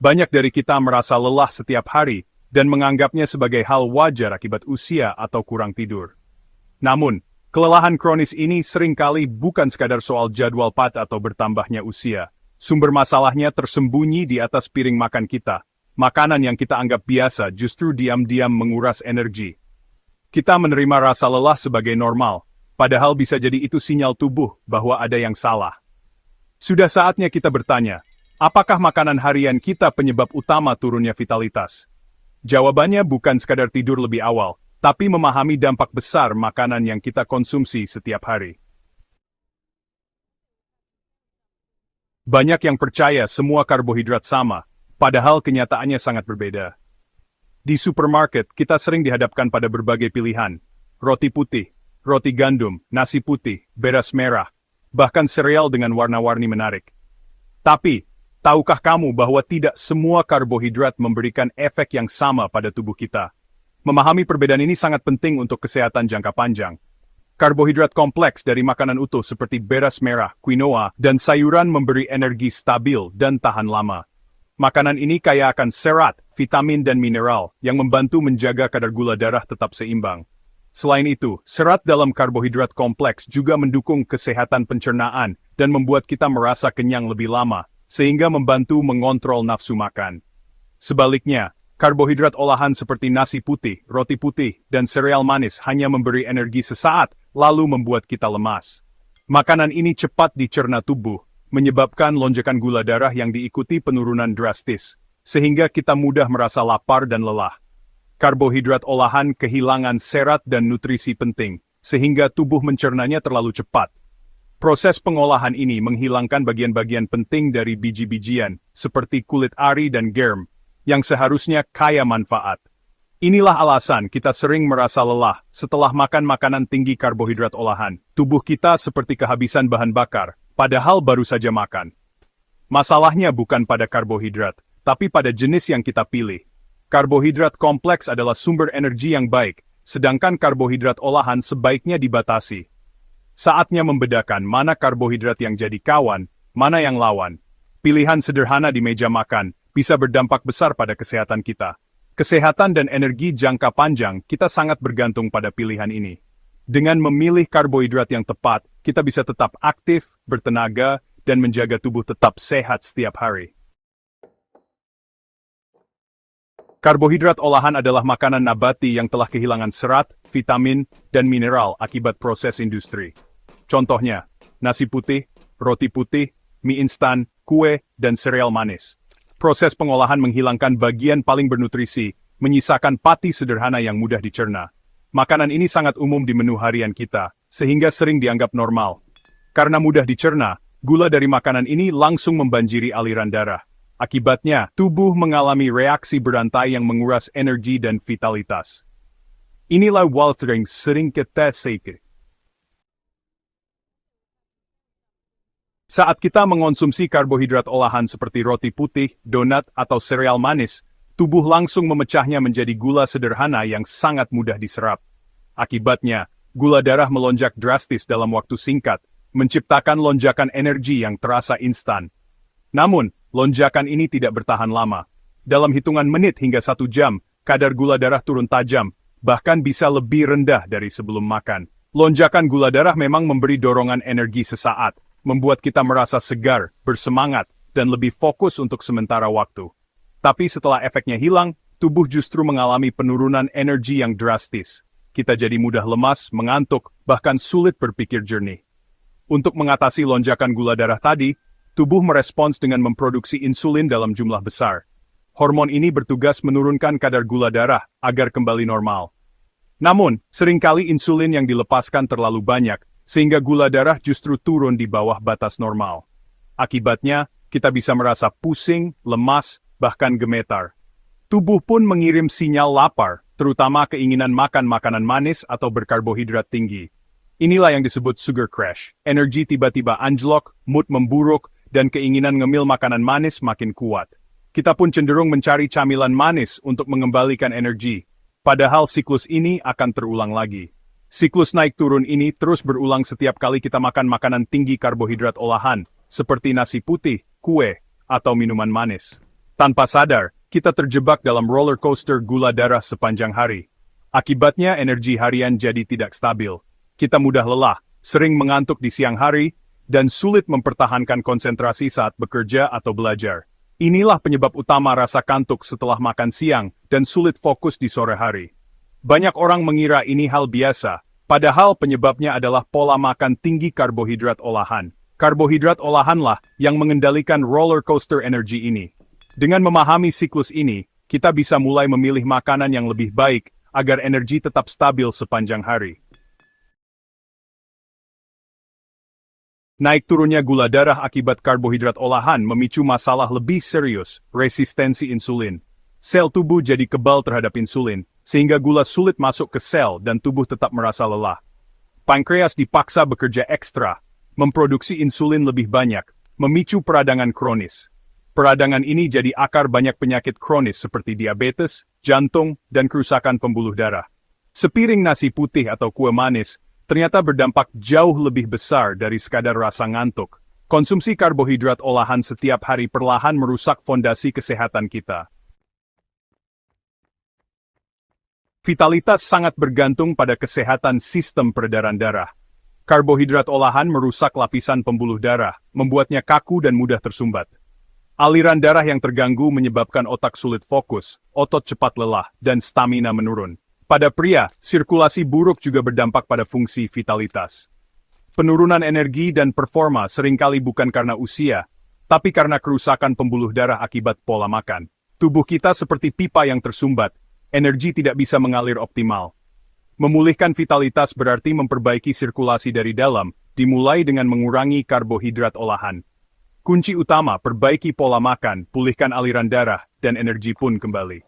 Banyak dari kita merasa lelah setiap hari dan menganggapnya sebagai hal wajar akibat usia atau kurang tidur. Namun, kelelahan kronis ini seringkali bukan sekadar soal jadwal padat atau bertambahnya usia. Sumber masalahnya tersembunyi di atas piring makan kita. Makanan yang kita anggap biasa justru diam-diam menguras energi. Kita menerima rasa lelah sebagai normal, padahal bisa jadi itu sinyal tubuh bahwa ada yang salah. Sudah saatnya kita bertanya, apakah makanan harian kita penyebab utama turunnya vitalitas? Jawabannya bukan sekadar tidur lebih awal, tapi memahami dampak besar makanan yang kita konsumsi setiap hari. Banyak yang percaya semua karbohidrat sama, padahal kenyataannya sangat berbeda. Di supermarket, kita sering dihadapkan pada berbagai pilihan. Roti putih, roti gandum, nasi putih, beras merah, bahkan sereal dengan warna-warni menarik. Tapi, tahukah kamu bahwa tidak semua karbohidrat memberikan efek yang sama pada tubuh kita? Memahami perbedaan ini sangat penting untuk kesehatan jangka panjang. Karbohidrat kompleks dari makanan utuh seperti beras merah, quinoa, dan sayuran memberi energi stabil dan tahan lama. Makanan ini kaya akan serat, vitamin dan mineral yang membantu menjaga kadar gula darah tetap seimbang. Selain itu, serat dalam karbohidrat kompleks juga mendukung kesehatan pencernaan dan membuat kita merasa kenyang lebih lama, sehingga membantu mengontrol nafsu makan. Sebaliknya, karbohidrat olahan seperti nasi putih, roti putih, dan sereal manis hanya memberi energi sesaat, lalu membuat kita lemas. Makanan ini cepat dicerna tubuh, menyebabkan lonjakan gula darah yang diikuti penurunan drastis, sehingga kita mudah merasa lapar dan lelah. Karbohidrat olahan kehilangan serat dan nutrisi penting, sehingga tubuh mencernanya terlalu cepat. Proses pengolahan ini menghilangkan bagian-bagian penting dari biji-bijian, seperti kulit ari dan germ, yang seharusnya kaya manfaat. Inilah alasan kita sering merasa lelah setelah makan makanan tinggi karbohidrat olahan. Tubuh kita seperti kehabisan bahan bakar, padahal baru saja makan. Masalahnya bukan pada karbohidrat, tapi pada jenis yang kita pilih. Karbohidrat kompleks adalah sumber energi yang baik, sedangkan karbohidrat olahan sebaiknya dibatasi. Saatnya membedakan mana karbohidrat yang jadi kawan, mana yang lawan. Pilihan sederhana di meja makan bisa berdampak besar pada kesehatan kita. Kesehatan dan energi jangka panjang kita sangat bergantung pada pilihan ini. Dengan memilih karbohidrat yang tepat, kita bisa tetap aktif, bertenaga, dan menjaga tubuh tetap sehat setiap hari. Karbohidrat olahan adalah makanan nabati yang telah kehilangan serat, vitamin, dan mineral akibat proses industri. Contohnya, nasi putih, roti putih, mie instan, kue, dan sereal manis. Proses pengolahan menghilangkan bagian paling bernutrisi, menyisakan pati sederhana yang mudah dicerna. Makanan ini sangat umum di menu harian kita, sehingga sering dianggap normal. Karena mudah dicerna, gula dari makanan ini langsung membanjiri aliran darah. Akibatnya, tubuh mengalami reaksi berantai yang menguras energi dan vitalitas. Inilah yang sering kita seke. Saat kita mengonsumsi karbohidrat olahan seperti roti putih, donat, atau sereal manis, tubuh langsung memecahnya menjadi gula sederhana yang sangat mudah diserap. Akibatnya, gula darah melonjak drastis dalam waktu singkat, menciptakan lonjakan energi yang terasa instan. Namun, lonjakan ini tidak bertahan lama. Dalam hitungan menit hingga 1 jam, kadar gula darah turun tajam, bahkan bisa lebih rendah dari sebelum makan. Lonjakan gula darah memang memberi dorongan energi sesaat, membuat kita merasa segar, bersemangat, dan lebih fokus untuk sementara waktu. Tapi setelah efeknya hilang, tubuh justru mengalami penurunan energi yang drastis. Kita jadi mudah lemas, mengantuk, bahkan sulit berpikir jernih. Untuk mengatasi lonjakan gula darah tadi, tubuh merespons dengan memproduksi insulin dalam jumlah besar. Hormon ini bertugas menurunkan kadar gula darah agar kembali normal. Namun, seringkali insulin yang dilepaskan terlalu banyak, sehingga gula darah justru turun di bawah batas normal. Akibatnya, kita bisa merasa pusing, lemas, bahkan gemetar. Tubuh pun mengirim sinyal lapar, terutama keinginan makan makanan manis atau berkarbohidrat tinggi. Inilah yang disebut sugar crash. Energi tiba-tiba anjlok, mood memburuk, dan keinginan ngemil makanan manis makin kuat. Kita pun cenderung mencari camilan manis untuk mengembalikan energi. Padahal siklus ini akan terulang lagi. Siklus naik turun ini terus berulang setiap kali kita makan makanan tinggi karbohidrat olahan, seperti nasi putih, kue, atau minuman manis. Tanpa sadar, kita terjebak dalam roller coaster gula darah sepanjang hari. Akibatnya energi harian jadi tidak stabil. Kita mudah lelah, sering mengantuk di siang hari, dan sulit mempertahankan konsentrasi saat bekerja atau belajar. Inilah penyebab utama rasa kantuk setelah makan siang dan sulit fokus di sore hari. Banyak orang mengira ini hal biasa, padahal penyebabnya adalah pola makan tinggi karbohidrat olahan. Karbohidrat olahanlah yang mengendalikan roller coaster energi ini. Dengan memahami siklus ini, kita bisa mulai memilih makanan yang lebih baik agar energi tetap stabil sepanjang hari. Naik turunnya gula darah akibat karbohidrat olahan memicu masalah lebih serius, resistensi insulin. Sel tubuh jadi kebal terhadap insulin, sehingga gula sulit masuk ke sel dan tubuh tetap merasa lelah. Pankreas dipaksa bekerja ekstra, memproduksi insulin lebih banyak, memicu peradangan kronis. Peradangan ini jadi akar banyak penyakit kronis seperti diabetes, jantung, dan kerusakan pembuluh darah. Sepiring nasi putih atau kue manis ternyata berdampak jauh lebih besar dari sekadar rasa ngantuk. Konsumsi karbohidrat olahan setiap hari perlahan merusak fondasi kesehatan kita. Vitalitas sangat bergantung pada kesehatan sistem peredaran darah. Karbohidrat olahan merusak lapisan pembuluh darah, membuatnya kaku dan mudah tersumbat. Aliran darah yang terganggu menyebabkan otak sulit fokus, otot cepat lelah, dan stamina menurun. Pada pria, sirkulasi buruk juga berdampak pada fungsi vitalitas. Penurunan energi dan performa seringkali bukan karena usia, tapi karena kerusakan pembuluh darah akibat pola makan. Tubuh kita seperti pipa yang tersumbat, energi tidak bisa mengalir optimal. Memulihkan vitalitas berarti memperbaiki sirkulasi dari dalam, dimulai dengan mengurangi karbohidrat olahan. Kunci utama, perbaiki pola makan, pulihkan aliran darah, dan energi pun kembali.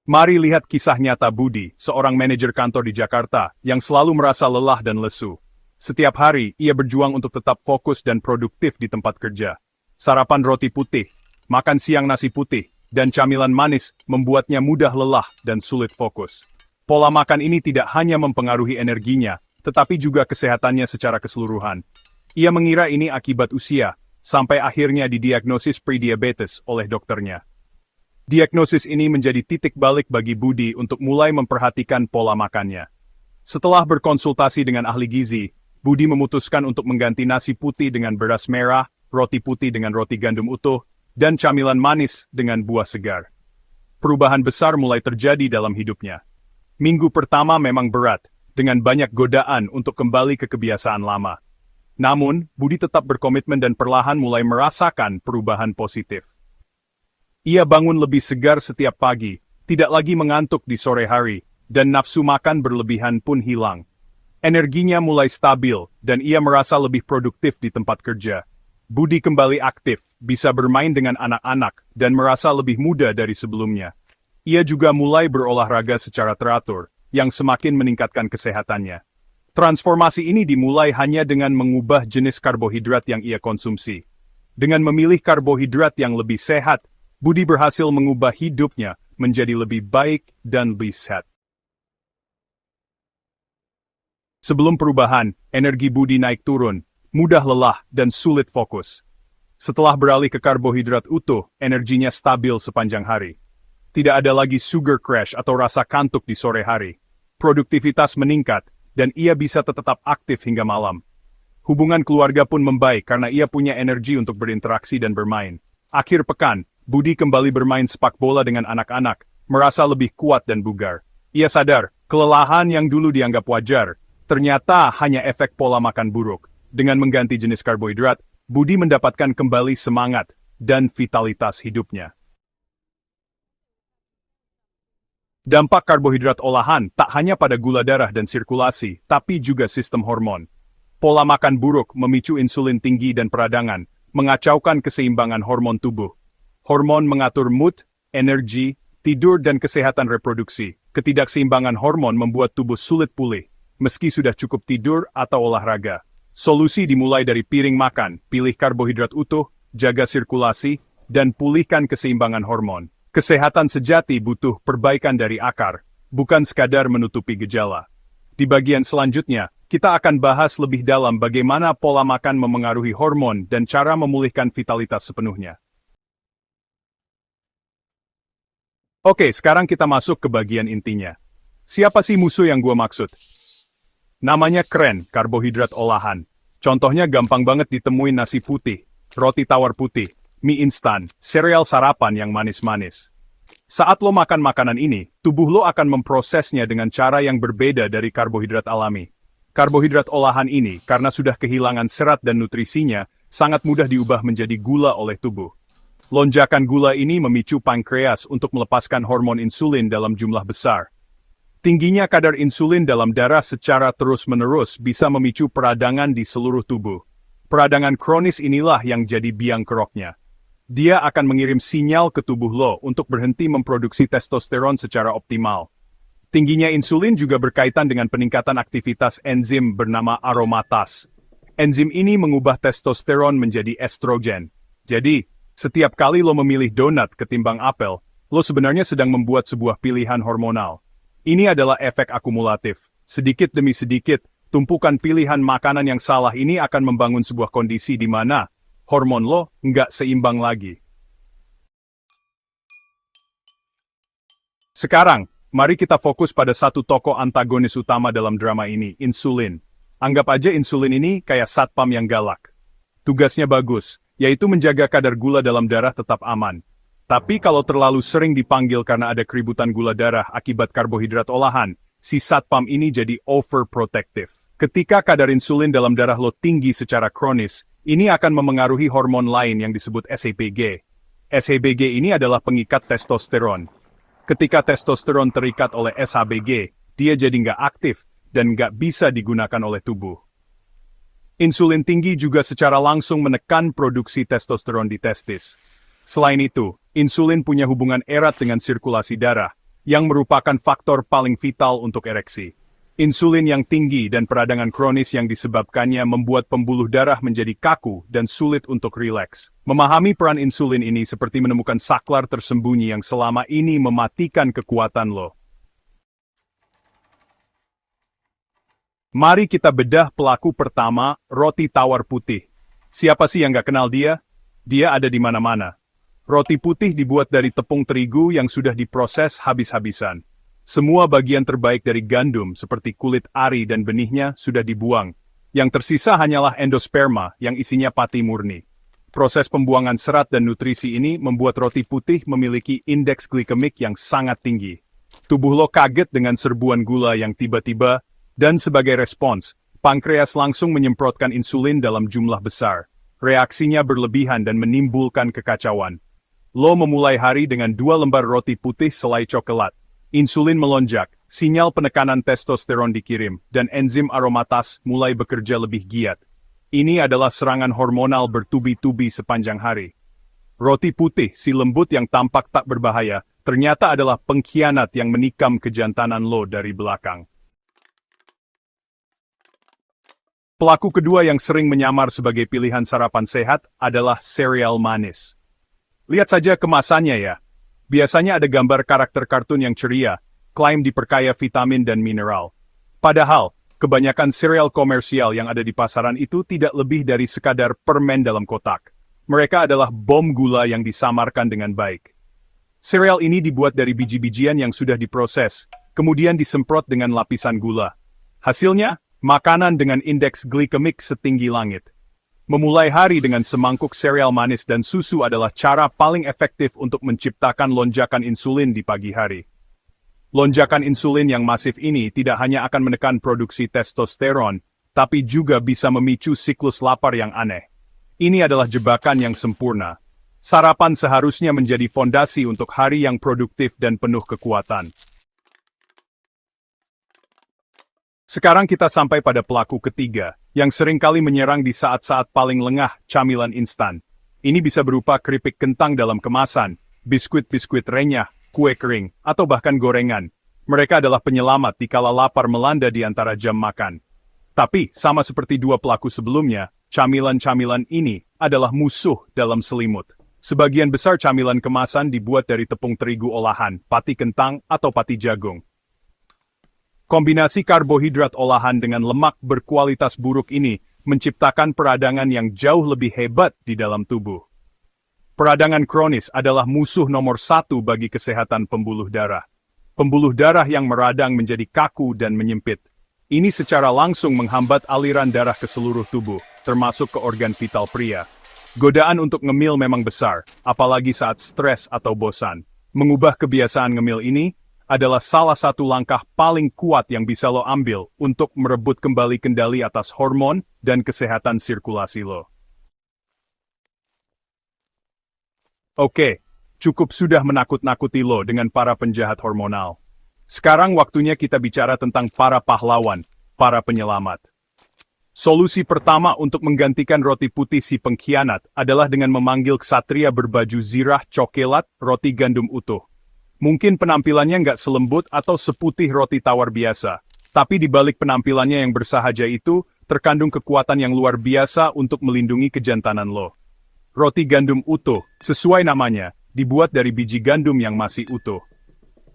Mari lihat kisah nyata Budi, seorang manajer kantor di Jakarta, yang selalu merasa lelah dan lesu. Setiap hari, ia berjuang untuk tetap fokus dan produktif di tempat kerja. Sarapan roti putih, makan siang nasi putih, dan camilan manis membuatnya mudah lelah dan sulit fokus. Pola makan ini tidak hanya mempengaruhi energinya, tetapi juga kesehatannya secara keseluruhan. Ia mengira ini akibat usia, sampai akhirnya didiagnosis prediabetes oleh dokternya. Diagnosis ini menjadi titik balik bagi Budi untuk mulai memperhatikan pola makannya. Setelah berkonsultasi dengan ahli gizi, Budi memutuskan untuk mengganti nasi putih dengan beras merah, roti putih dengan roti gandum utuh, dan camilan manis dengan buah segar. Perubahan besar mulai terjadi dalam hidupnya. Minggu pertama memang berat, dengan banyak godaan untuk kembali ke kebiasaan lama. Namun, Budi tetap berkomitmen dan perlahan mulai merasakan perubahan positif. Ia bangun lebih segar setiap pagi, tidak lagi mengantuk di sore hari, dan nafsu makan berlebihan pun hilang. Energinya mulai stabil, dan ia merasa lebih produktif di tempat kerja. Budi kembali aktif, bisa bermain dengan anak-anak, dan merasa lebih muda dari sebelumnya. Ia juga mulai berolahraga secara teratur, yang semakin meningkatkan kesehatannya. Transformasi ini dimulai hanya dengan mengubah jenis karbohidrat yang ia konsumsi. Dengan memilih karbohidrat yang lebih sehat, Budi berhasil mengubah hidupnya menjadi lebih baik dan lebih sehat. Sebelum perubahan, energi Budi naik turun, mudah lelah dan sulit fokus. Setelah beralih ke karbohidrat utuh, energinya stabil sepanjang hari. Tidak ada lagi sugar crash atau rasa kantuk di sore hari. Produktivitas meningkat, dan ia bisa tetap aktif hingga malam. Hubungan keluarga pun membaik karena ia punya energi untuk berinteraksi dan bermain. Akhir pekan, Budi kembali bermain sepak bola dengan anak-anak, merasa lebih kuat dan bugar. Ia sadar, kelelahan yang dulu dianggap wajar, ternyata hanya efek pola makan buruk. Dengan mengganti jenis karbohidrat, Budi mendapatkan kembali semangat dan vitalitas hidupnya. Dampak karbohidrat olahan tak hanya pada gula darah dan sirkulasi, tapi juga sistem hormon. Pola makan buruk memicu insulin tinggi dan peradangan, mengacaukan keseimbangan hormon tubuh. Hormon mengatur mood, energi, tidur dan kesehatan reproduksi. Ketidakseimbangan hormon membuat tubuh sulit pulih, meski sudah cukup tidur atau olahraga. Solusi dimulai dari piring makan, pilih karbohidrat utuh, jaga sirkulasi, dan pulihkan keseimbangan hormon. Kesehatan sejati butuh perbaikan dari akar, bukan sekadar menutupi gejala. Di bagian selanjutnya, kita akan bahas lebih dalam bagaimana pola makan memengaruhi hormon dan cara memulihkan vitalitas sepenuhnya. Oke, sekarang kita masuk ke bagian intinya. Siapa sih musuh yang gua maksud? Namanya keren, karbohidrat olahan. Contohnya gampang banget ditemuin nasi putih, roti tawar putih, mie instan, sereal sarapan yang manis-manis. Saat lo makan makanan ini, tubuh lo akan memprosesnya dengan cara yang berbeda dari karbohidrat alami. Karbohidrat olahan ini, karena sudah kehilangan serat dan nutrisinya, sangat mudah diubah menjadi gula oleh tubuh. Lonjakan gula ini memicu pankreas untuk melepaskan hormon insulin dalam jumlah besar. Tingginya kadar insulin dalam darah secara terus-menerus bisa memicu peradangan di seluruh tubuh. Peradangan kronis inilah yang jadi biang keroknya. Dia akan mengirim sinyal ke tubuh lo untuk berhenti memproduksi testosteron secara optimal. Tingginya insulin juga berkaitan dengan peningkatan aktivitas enzim bernama aromatase. Enzim ini mengubah testosteron menjadi estrogen. Jadi, setiap kali lo memilih donat ketimbang apel, lo sebenarnya sedang membuat sebuah pilihan hormonal. Ini adalah efek akumulatif. Sedikit demi sedikit, tumpukan pilihan makanan yang salah ini akan membangun sebuah kondisi di mana hormon lo nggak seimbang lagi. Sekarang, mari kita fokus pada satu tokoh antagonis utama dalam drama ini, insulin. Anggap aja insulin ini kayak satpam yang galak. Tugasnya bagus, yaitu menjaga kadar gula dalam darah tetap aman. Tapi kalau terlalu sering dipanggil karena ada keributan gula darah akibat karbohidrat olahan, si satpam ini jadi overprotective. Ketika kadar insulin dalam darah lo tinggi secara kronis, ini akan memengaruhi hormon lain yang disebut SHBG. SHBG ini adalah pengikat testosteron. Ketika testosteron terikat oleh SHBG, dia jadi nggak aktif dan nggak bisa digunakan oleh tubuh. Insulin tinggi juga secara langsung menekan produksi testosteron di testis. Selain itu, insulin punya hubungan erat dengan sirkulasi darah, yang merupakan faktor paling vital untuk ereksi. Insulin yang tinggi dan peradangan kronis yang disebabkannya membuat pembuluh darah menjadi kaku dan sulit untuk rileks. Memahami peran insulin ini seperti menemukan saklar tersembunyi yang selama ini mematikan kekuatan lo. Mari kita bedah pelaku pertama, roti tawar putih. Siapa sih yang gak kenal dia? Dia ada di mana-mana. Roti putih dibuat dari tepung terigu yang sudah diproses habis-habisan. Semua bagian terbaik dari gandum seperti kulit ari dan benihnya sudah dibuang. Yang tersisa hanyalah endosperma yang isinya pati murni. Proses pembuangan serat dan nutrisi ini membuat roti putih memiliki indeks glikemik yang sangat tinggi. Tubuh lo kaget dengan serbuan gula yang tiba-tiba, dan sebagai respons, pankreas langsung menyemprotkan insulin dalam jumlah besar. Reaksinya berlebihan dan menimbulkan kekacauan. Lo memulai hari dengan 2 lembar roti putih selai coklat. Insulin melonjak, sinyal penekanan testosteron dikirim, dan enzim aromatase mulai bekerja lebih giat. Ini adalah serangan hormonal bertubi-tubi sepanjang hari. Roti putih, si lembut yang tampak tak berbahaya, ternyata adalah pengkhianat yang menikam kejantanan lo dari belakang. Pelaku kedua yang sering menyamar sebagai pilihan sarapan sehat adalah sereal manis. Lihat saja kemasannya ya. Biasanya ada gambar karakter kartun yang ceria, klaim diperkaya vitamin dan mineral. Padahal, kebanyakan sereal komersial yang ada di pasaran itu tidak lebih dari sekadar permen dalam kotak. Mereka adalah bom gula yang disamarkan dengan baik. Sereal ini dibuat dari biji-bijian yang sudah diproses, kemudian disemprot dengan lapisan gula. Hasilnya, makanan dengan indeks glikemik setinggi langit. Memulai hari dengan semangkuk sereal manis dan susu adalah cara paling efektif untuk menciptakan lonjakan insulin di pagi hari. Lonjakan insulin yang masif ini tidak hanya akan menekan produksi testosteron, tapi juga bisa memicu siklus lapar yang aneh. Ini adalah jebakan yang sempurna. Sarapan seharusnya menjadi fondasi untuk hari yang produktif dan penuh kekuatan. Sekarang kita sampai pada pelaku ketiga, yang seringkali menyerang di saat-saat paling lengah, camilan instan. Ini bisa berupa keripik kentang dalam kemasan, biskuit-biskuit renyah, kue kering, atau bahkan gorengan. Mereka adalah penyelamat dikala lapar melanda di antara jam makan. Tapi, sama seperti dua pelaku sebelumnya, camilan-camilan ini adalah musuh dalam selimut. Sebagian besar camilan kemasan dibuat dari tepung terigu olahan, pati kentang, atau pati jagung. Kombinasi karbohidrat olahan dengan lemak berkualitas buruk ini menciptakan peradangan yang jauh lebih hebat di dalam tubuh. Peradangan kronis adalah musuh nomor satu bagi kesehatan pembuluh darah. Pembuluh darah yang meradang menjadi kaku dan menyempit. Ini secara langsung menghambat aliran darah ke seluruh tubuh, termasuk ke organ vital pria. Godaan untuk ngemil memang besar, apalagi saat stres atau bosan. Mengubah kebiasaan ngemil ini adalah salah satu langkah paling kuat yang bisa lo ambil untuk merebut kembali kendali atas hormon dan kesehatan sirkulasi lo. Oke, cukup sudah menakut-nakuti lo dengan para penjahat hormonal. Sekarang waktunya kita bicara tentang para pahlawan, para penyelamat. Solusi pertama untuk menggantikan roti putih si pengkhianat adalah dengan memanggil ksatria berbaju zirah cokelat roti gandum utuh. Mungkin penampilannya nggak selembut atau seputih roti tawar biasa, tapi di balik penampilannya yang bersahaja itu, terkandung kekuatan yang luar biasa untuk melindungi kejantanan lo. Roti gandum utuh, sesuai namanya, dibuat dari biji gandum yang masih utuh.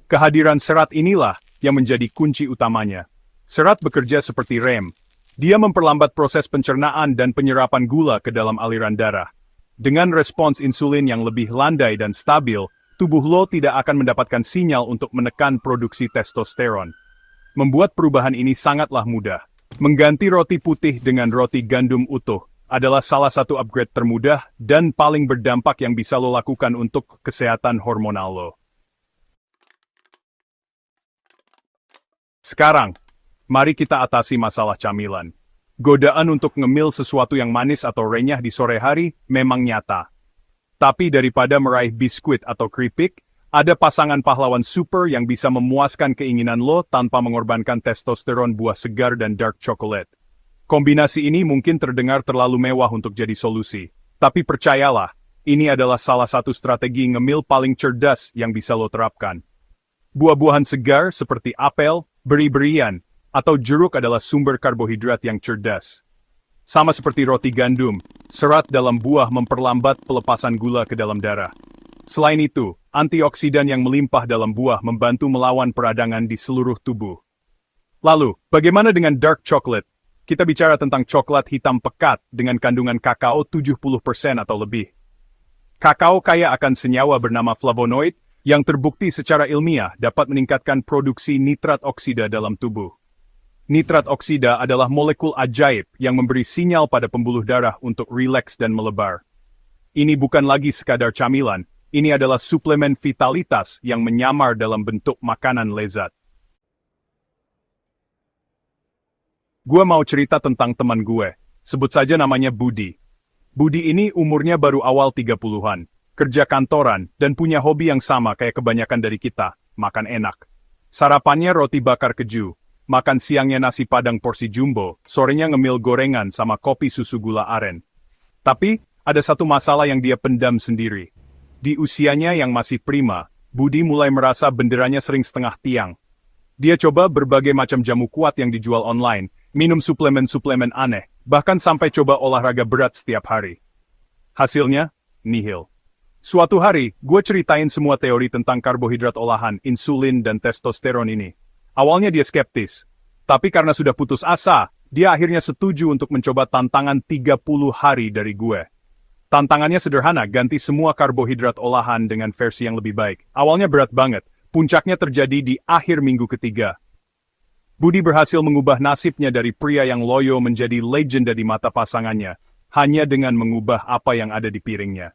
Kehadiran serat inilah yang menjadi kunci utamanya. Serat bekerja seperti rem. Dia memperlambat proses pencernaan dan penyerapan gula ke dalam aliran darah. Dengan respons insulin yang lebih landai dan stabil, tubuh lo tidak akan mendapatkan sinyal untuk menekan produksi testosteron. Membuat perubahan ini sangatlah mudah. Mengganti roti putih dengan roti gandum utuh adalah salah satu upgrade termudah dan paling berdampak yang bisa lo lakukan untuk kesehatan hormonal lo. Sekarang, mari kita atasi masalah camilan. Godaan untuk ngemil sesuatu yang manis atau renyah di sore hari memang nyata. Tapi daripada meraih biskuit atau keripik, ada pasangan pahlawan super yang bisa memuaskan keinginan lo tanpa mengorbankan testosteron buah segar dan dark chocolate. Kombinasi ini mungkin terdengar terlalu mewah untuk jadi solusi. Tapi percayalah, ini adalah salah satu strategi ngemil paling cerdas yang bisa lo terapkan. Buah-buahan segar seperti apel, beri-berian, atau jeruk adalah sumber karbohidrat yang cerdas. Sama seperti roti gandum, serat dalam buah memperlambat pelepasan gula ke dalam darah. Selain itu, antioksidan yang melimpah dalam buah membantu melawan peradangan di seluruh tubuh. Lalu, bagaimana dengan dark chocolate? Kita bicara tentang coklat hitam pekat dengan kandungan kakao 70% atau lebih. Kakao kaya akan senyawa bernama flavonoid yang terbukti secara ilmiah dapat meningkatkan produksi nitrat oksida dalam tubuh. Nitrat oksida adalah molekul ajaib yang memberi sinyal pada pembuluh darah untuk rileks dan melebar. Ini bukan lagi sekadar camilan, ini adalah suplemen vitalitas yang menyamar dalam bentuk makanan lezat. Gue mau cerita tentang teman gue, sebut saja namanya Budi. Budi ini umurnya baru awal 30-an, kerja kantoran, dan punya hobi yang sama kayak kebanyakan dari kita, makan enak. Sarapannya roti bakar keju. Makan siangnya nasi padang porsi jumbo, sorenya ngemil gorengan sama kopi susu gula aren. Tapi, ada satu masalah yang dia pendam sendiri. Di usianya yang masih prima, Budi mulai merasa benderanya sering setengah tiang. Dia coba berbagai macam jamu kuat yang dijual online, minum suplemen-suplemen aneh, bahkan sampai coba olahraga berat setiap hari. Hasilnya, nihil. Suatu hari, gue ceritain semua teori tentang karbohidrat olahan, insulin, dan testosteron ini. Awalnya dia skeptis, tapi karena sudah putus asa, dia akhirnya setuju untuk mencoba tantangan 30 hari dari gue. Tantangannya sederhana, ganti semua karbohidrat olahan dengan versi yang lebih baik. Awalnya berat banget, puncaknya terjadi di akhir minggu ketiga. Budi berhasil mengubah nasibnya dari pria yang loyo menjadi legenda di mata pasangannya, hanya dengan mengubah apa yang ada di piringnya.